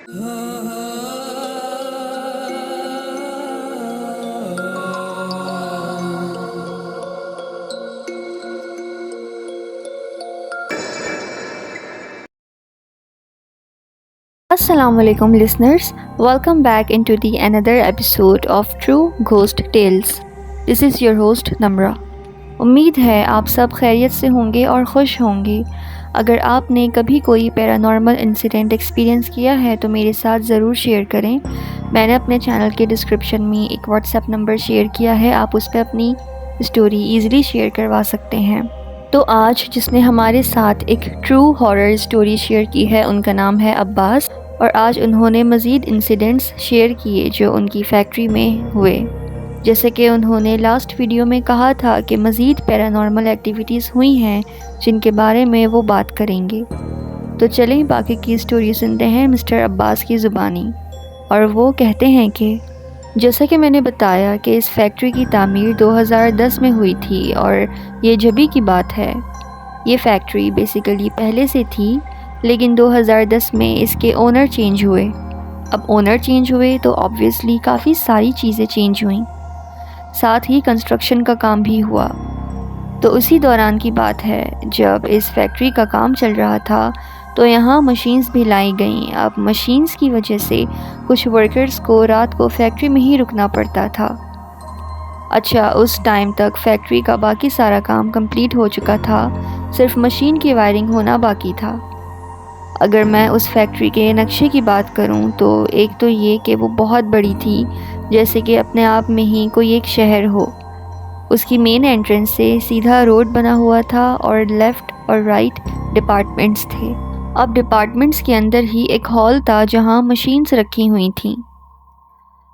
Assalamu alaikum listeners, welcome back into the another episode of True Ghost Tales. This is your host Namra. उम्मीद है आप सब खैरियत से होंगे और खुश होंगे. अगर आपने कभी कोई पैरानॉर्मल इंसिडेंट एक्सपीरियंस किया है तो मेरे साथ ज़रूर शेयर करें. मैंने अपने चैनल के डिस्क्रिप्शन में एक व्हाट्सएप नंबर शेयर किया है, आप उस पर अपनी स्टोरी ईज़िली शेयर करवा सकते हैं. तो आज जिसने हमारे साथ एक ट्रू हॉरर स्टोरी शेयर की है उनका नाम है अब्बास, और आज उन्होंने मज़ीद इंसिडेंट्स शेयर किए जो उनकी फैक्ट्री में हुए. जैसे कि उन्होंने लास्ट वीडियो में कहा था कि मज़ीद पैरानॉर्मल एक्टिविटीज़ हुई हैं जिनके बारे में वो बात करेंगे. तो चलें बाकी की स्टोरी सुनते हैं मिस्टर अब्बास की ज़ुबानी. और वो कहते हैं कि जैसा कि मैंने बताया कि इस फैक्ट्री की तामीर 2010 में हुई थी और ये जभी की बात है. ये फैक्ट्री बेसिकली पहले से थी, लेकिन 2010 में इसके ओनर चेंज हुए. अब ओनर चेंज हुए तो ऑब्वियसली काफ़ी सारी चीज़ें चेंज हुई, साथ ही कंस्ट्रक्शन का काम भी हुआ. तो उसी दौरान की बात है जब इस फैक्ट्री का काम चल रहा था तो यहाँ मशीन्स भी लाई गईं. अब मशीन्स की वजह से कुछ वर्कर्स को रात को फैक्ट्री में ही रुकना पड़ता था. अच्छा, उस टाइम तक फैक्ट्री का बाकी सारा काम कंप्लीट हो चुका था, सिर्फ मशीन की वायरिंग होना बाकी था. अगर मैं उस फैक्ट्री के नक्शे की बात करूं तो एक तो ये कि वो बहुत बड़ी थी, जैसे कि अपने आप में ही कोई एक शहर हो. उसकी मेन एंट्रेंस से सीधा रोड बना हुआ था और लेफ़्ट और राइट डिपार्टमेंट्स थे. अब डिपार्टमेंट्स के अंदर ही एक हॉल था जहां मशीन्स रखी हुई थीं.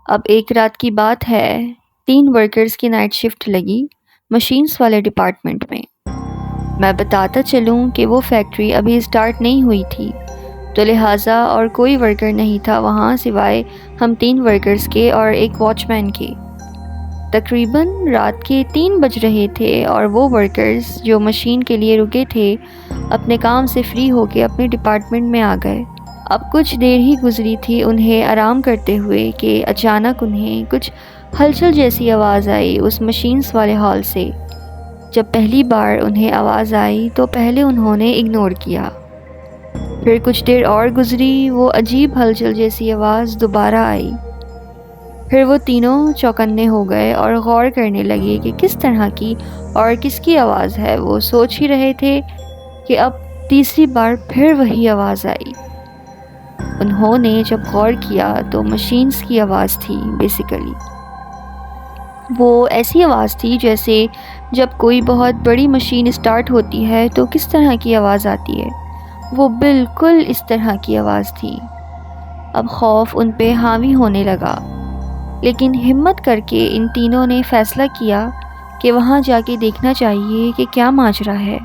अब एक रात की बात है, 3 वर्कर्स की नाइट शिफ्ट लगी मशीन्स वाले डिपार्टमेंट में. मैं बताता चलूं कि वो फैक्ट्री अभी स्टार्ट नहीं हुई थी, तो लिहाजा और कोई वर्कर नहीं था वहाँ सिवाय हम 3 वर्कर्स के और एक वॉचमैन के. तकरीबन रात के 3 बज रहे थे और वो वर्कर्स जो मशीन के लिए रुके थे अपने काम से फ्री होके अपने डिपार्टमेंट में आ गए. अब कुछ देर ही गुजरी थी उन्हें आराम करते हुए कि अचानक उन्हें कुछ हलचल जैसी आवाज़ आई उस मशीन्स वाले हॉल से. जब पहली बार उन्हें आवाज़ आई तो पहले उन्होंने इग्नोर किया. फिर कुछ देर और गुजरी, वो अजीब हलचल जैसी आवाज़ दोबारा आई. फिर वो तीनों चौकन्ने हो गए और गौर करने लगे कि किस तरह की और किसकी आवाज़ है. वो सोच ही रहे थे कि अब तीसरी बार फिर वही आवाज़ आई. उन्होंने जब गौर किया तो मशीन्स की आवाज़ थी. बेसिकली वो ऐसी आवाज़ थी जैसे जब कोई बहुत बड़ी मशीन स्टार्ट होती है तो किस तरह की आवाज़ आती है, वो बिल्कुल इस तरह की आवाज़ थी. अब खौफ उन पे हावी होने लगा, लेकिन हिम्मत करके इन तीनों ने फ़ैसला किया कि वहाँ जाके देखना चाहिए कि क्या माजरा है.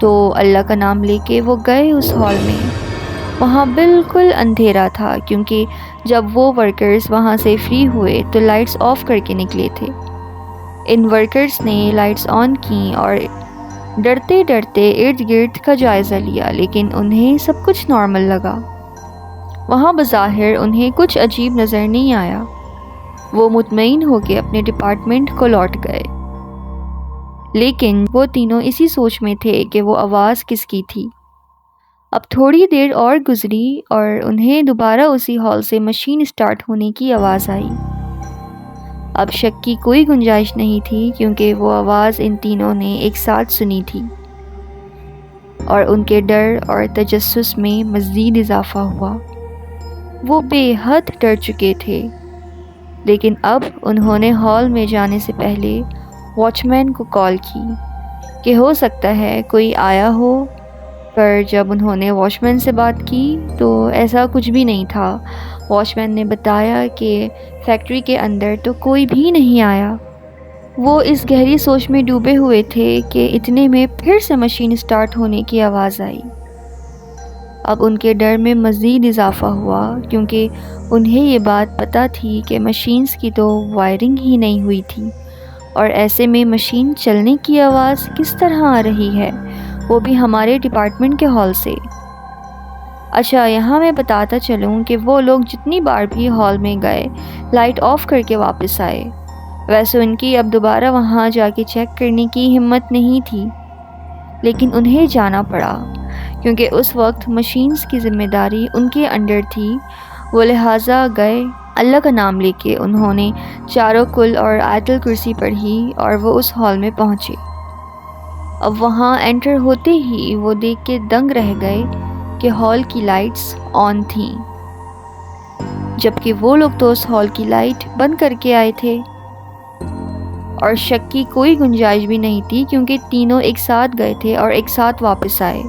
तो अल्लाह का नाम लेके वो गए उस हॉल में. वहाँ बिल्कुल अंधेरा था क्योंकि जब वो वर्कर्स वहाँ से फ्री हुए तो लाइट्स ऑफ करके निकले थे. इन वर्कर्स ने लाइट्स ऑन की और डरते डरते इर्द गिर्द का जायज़ा लिया, लेकिन उन्हें सब कुछ नॉर्मल लगा. वहाँ बज़ाहिर उन्हें कुछ अजीब नज़र नहीं आया. वो मुतमईन होकर अपने डिपार्टमेंट को लौट गए, लेकिन वो तीनों इसी सोच में थे कि वो आवाज़ किसकी थी. अब थोड़ी देर और गुजरी और उन्हें दोबारा उसी हॉल से मशीन स्टार्ट होने की आवाज़ आई. अब शक की कोई गुंजाइश नहीं थी क्योंकि वो आवाज़ इन तीनों ने एक साथ सुनी थी और उनके डर और तजस्सुस में मज़ीद इजाफ़ा हुआ. वो बेहद डर चुके थे, लेकिन अब उन्होंने हॉल में जाने से पहले वॉचमैन को कॉल की कि हो सकता है कोई आया हो. पर जब उन्होंने वॉचमैन से बात की तो ऐसा कुछ भी नहीं था. वॉचमैन ने बताया कि फैक्ट्री के अंदर तो कोई भी नहीं आया. वो इस गहरी सोच में डूबे हुए थे कि इतने में फिर से मशीन स्टार्ट होने की आवाज़ आई. अब उनके डर में मज़ीद इजाफ़ा हुआ क्योंकि उन्हें ये बात पता थी कि मशीन्स की तो वायरिंग ही नहीं हुई थी, और ऐसे में मशीन चलने की आवाज़ किस तरह आ रही है, वो भी हमारे डिपार्टमेंट के हॉल से. اچھا، یہاں میں بتاتا چلوں کہ وہ لوگ جتنی بار بھی ہال میں گئے لائٹ آف کر کے واپس آئے۔ ویسے ان کی اب دوبارہ وہاں جا کے چیک کرنے کی ہمت نہیں تھی، لیکن انہیں جانا پڑا کیونکہ اس وقت مشینز کی ذمہ داری ان کے انڈر تھی۔ وہ لہٰذا گئے۔ اللہ کا نام لے کے انہوں نے چاروں کل اور آیت الکرسی پڑھی اور وہ اس ہال میں پہنچے۔ اب وہاں انٹر ہوتے ہی وہ دیکھ کے دنگ رہ گئے کہ ہال کی لائٹس آن تھیں، جبکہ وہ لوگ تو اس ہال کی لائٹ بند کر کے آئے تھے۔ اور شک کی کوئی گنجائش بھی نہیں تھی کیونکہ تینوں ایک ساتھ گئے تھے اور ایک ساتھ واپس آئے۔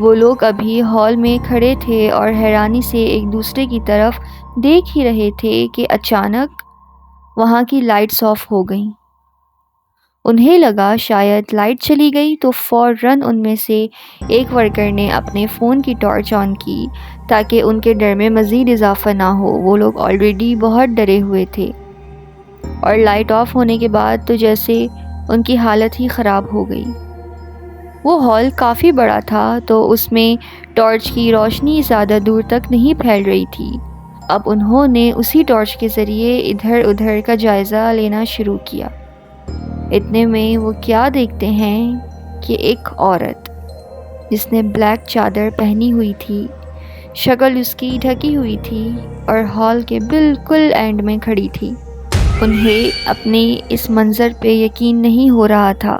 وہ لوگ ابھی ہال میں کھڑے تھے اور حیرانی سے ایک دوسرے کی طرف دیکھ ہی رہے تھے کہ اچانک وہاں کی لائٹس آف ہو گئیں۔ انہیں لگا شاید لائٹ چلی گئی، تو فوراً ان میں سے ایک ورکر نے اپنے فون کی ٹارچ آن کی تاکہ ان کے ڈر میں مزید اضافہ نہ ہو۔ وہ لوگ آلریڈی بہت ڈرے ہوئے تھے اور لائٹ آف ہونے کے بعد تو جیسے ان کی حالت ہی خراب ہو گئی۔ وہ ہال کافی بڑا تھا تو اس میں ٹارچ کی روشنی زیادہ دور تک نہیں پھیل رہی تھی۔ اب انہوں نے اسی ٹارچ کے ذریعے ادھر ادھر کا جائزہ لینا شروع کیا۔ اتنے میں وہ کیا دیکھتے ہیں کہ ایک عورت جس نے بلیک چادر پہنی ہوئی تھی، شکل اس کی ڈھکی ہوئی تھی اور ہال کے بالکل اینڈ میں کھڑی تھی۔ انہیں اپنے اس منظر پہ یقین نہیں ہو رہا تھا۔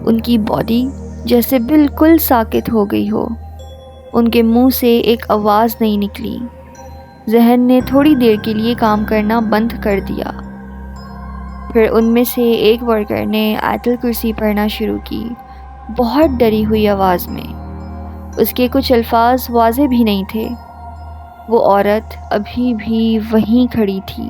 ان کی باڈی جیسے بالکل ساکت ہو گئی ہو۔ ان کے منہ سے ایک آواز نہیں نکلی۔ ذہن نے تھوڑی دیر کے لیے کام کرنا بند کر دیا۔ پھر ان میں سے ایک ورکر نے آیت الکرسی پڑھنا شروع کی، بہت ڈری ہوئی آواز میں۔ اس کے کچھ الفاظ واضح بھی نہیں تھے۔ وہ عورت ابھی بھی وہیں کھڑی تھی۔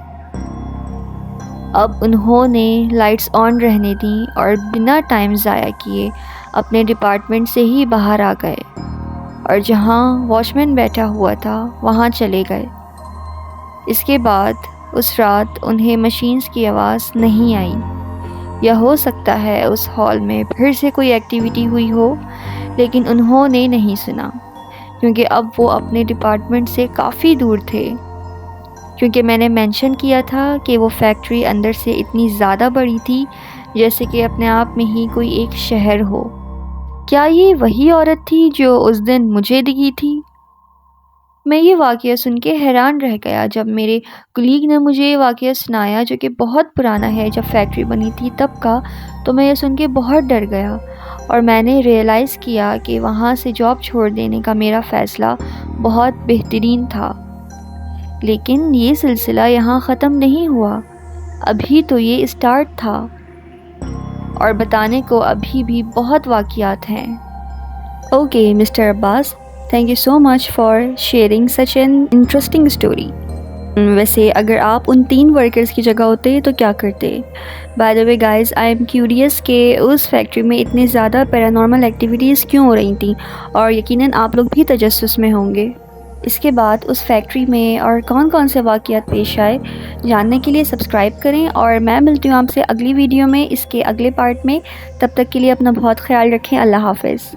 اب انہوں نے لائٹس آن رہنے دیں اور بنا ٹائم ضائع کیے اپنے ڈپارٹمنٹ سے ہی باہر آ گئے اور جہاں واچ مین بیٹھا ہوا تھا وہاں چلے گئے۔ اس کے بعد اس رات انہیں مشینز کی آواز نہیں آئی، یا ہو سکتا ہے اس ہال میں پھر سے کوئی ایکٹیویٹی ہوئی ہو، لیکن انہوں نے نہیں سنا کیونکہ اب وہ اپنے ڈپارٹمنٹ سے کافی دور تھے۔ کیونکہ میں نے مینشن کیا تھا کہ وہ فیکٹری اندر سے اتنی زیادہ بڑی تھی جیسے کہ اپنے آپ میں ہی کوئی ایک شہر ہو۔ کیا یہ وہی عورت تھی جو اس دن مجھے دکھی تھی؟ میں یہ واقعہ سن کے حیران رہ گیا۔ جب میرے کلیگ نے مجھے یہ واقعہ سنایا جو کہ بہت پرانا ہے، جب فیکٹری بنی تھی تب کا، تو میں یہ سن کے بہت ڈر گیا اور میں نے ریئلائز کیا کہ وہاں سے جاب چھوڑ دینے کا میرا فیصلہ بہت بہترین تھا۔ لیکن یہ سلسلہ یہاں ختم نہیں ہوا، ابھی تو یہ اسٹارٹ تھا اور بتانے کو ابھی بھی بہت واقعات ہیں۔ Okay mister Abbas, thank you so much for sharing such an interesting story. ویسے اگر آپ ان 3 ورکرز کی جگہ ہوتے تو کیا کرتے؟ By the way guys, I am curious کہ اس فیکٹری میں اتنی زیادہ پیرانارمل ایکٹیویٹیز کیوں ہو رہی تھیں، اور یقیناً آپ لوگ بھی تجسس میں ہوں گے۔ اس کے بعد اس فیکٹری میں اور کون کون سے واقعات پیش آئے جاننے کے لیے سبسکرائب کریں، اور میں ملتی ہوں آپ سے اگلی ویڈیو میں اس کے اگلے پارٹ میں۔ تب تک کے لیے اپنا بہت خیال رکھیں۔ اللہ حافظ۔